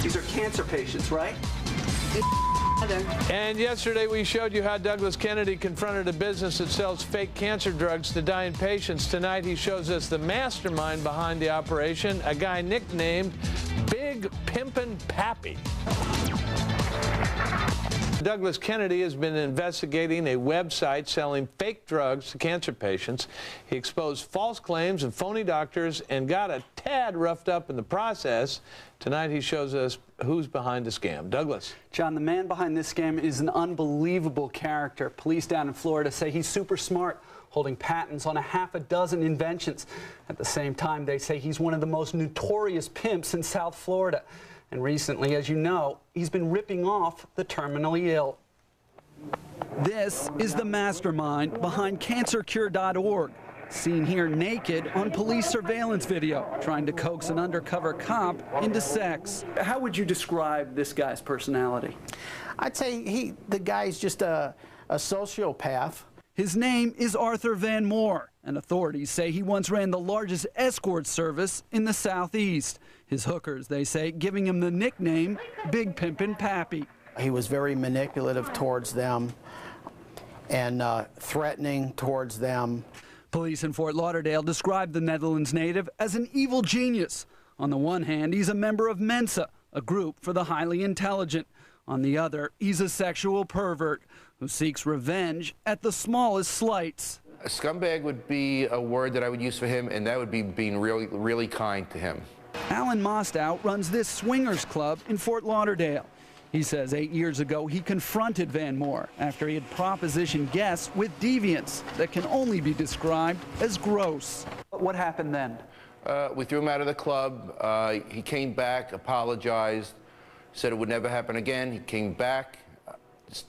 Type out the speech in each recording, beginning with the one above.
These are cancer patients, right? And yesterday we showed you how Douglas Kennedy confronted a business that sells fake cancer drugs to dying patients. Tonight he shows us the mastermind behind the operation, a guy nicknamed Big Pimpin' Pappy. Douglas Kennedy has been investigating a website selling fake drugs to cancer patients. He exposed false claims and phony doctors and got a tad roughed up in the process. Tonight he shows us who's behind the scam. Douglas. John, the man behind this scam is an unbelievable character. Police down in Florida say he's super smart, holding patents on half-a-dozen inventions. At the same time, they say he's one of the most notorious pimps in South Florida. And recently, as you know, he's been ripping off the terminally ill. This is the mastermind behind CancerCure.org, seen here naked on police surveillance video, trying to coax an undercover cop into sex. How would you describe this guy's personality? I'd say the guy's just a sociopath. His name is Arthur Van Moore, and authorities say he once ran the largest escort service in the Southeast. His hookers, they say, giving him the nickname Big Pimpin' Pappy. He was very manipulative towards them and threatening towards them. Police in Fort Lauderdale described the Netherlands native as an evil genius. On the one hand, he's a member of Mensa, a group for the highly intelligent. On the other, he's a sexual pervert who seeks revenge at the smallest slights. A scumbag would be a word that I would use for him, and that would be being really, really kind to him. Alan Mostow runs this swingers club in Fort Lauderdale. He says 8 years ago he confronted Van Moore after he had propositioned guests with deviance that can only be described as gross. What happened then? We threw him out of the club. He came back, apologized, said it would never happen again. He came back,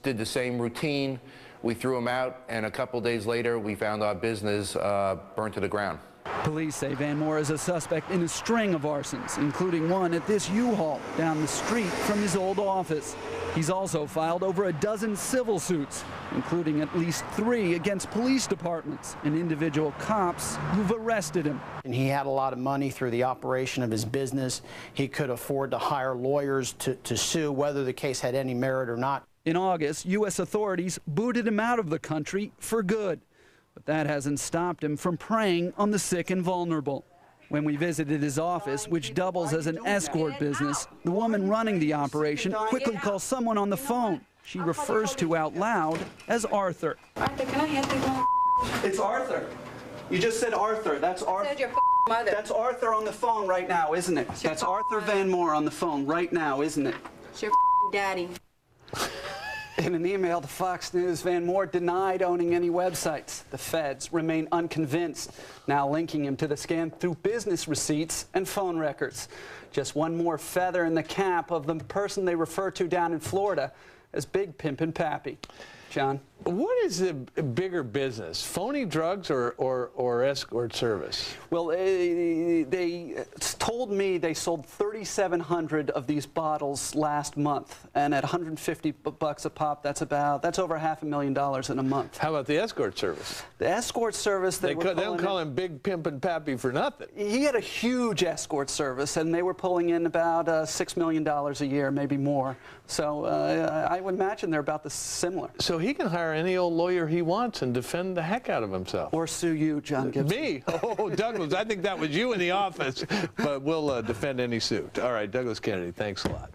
did the same routine. We threw him out, and a couple days later we found our business burned to the ground. Police say Van Moore is a suspect in a string of arsons, including one at this U-Haul down the street from his old office. He's also filed over a dozen civil suits, including at least 3 against police departments and individual cops who've arrested him. And he had a lot of money through the operation of his business. He could afford to hire lawyers to sue, whether the case had any merit or not. In August, U.S. authorities booted him out of the country for good. But that hasn't stopped him from preying on the sick and vulnerable. When we visited his office, which doubles as an escort business, the woman running the operation quickly calls someone on the phone she refers to out loud as Arthur. Arthur, can I have the It's Arthur. You just said Arthur. That's Arthur. Said your mother. That's Arthur on the phone right now, isn't it? That's Arthur Van Moore on the phone right now, isn't it? It's your daddy. In an email to Fox News, Van Moore denied owning any websites. The feds remain unconvinced, now linking him to the scam through business receipts and phone records. Just one more feather in the cap of the person they refer to down in Florida as Big Pimpin' Pappy. John? What is a bigger business, phony drugs or escort service? Well, they told me they sold 3,700 of these bottles last month, and at $150 a pop, that's over $500,000 in a month. How about the escort service? The escort service, they don't call him Big Pimpin' Pappy for nothing. He had a huge escort service, and they were pulling in about $6 million a year, maybe more. So I would imagine they're about similar. So he can hire any old lawyer he wants and defend the heck out of himself. Or sue you, John Gibson. Me? Oh, Douglas, I think that was you in the office. But we'll defend any suit. All right, Douglas Kennedy, thanks a lot.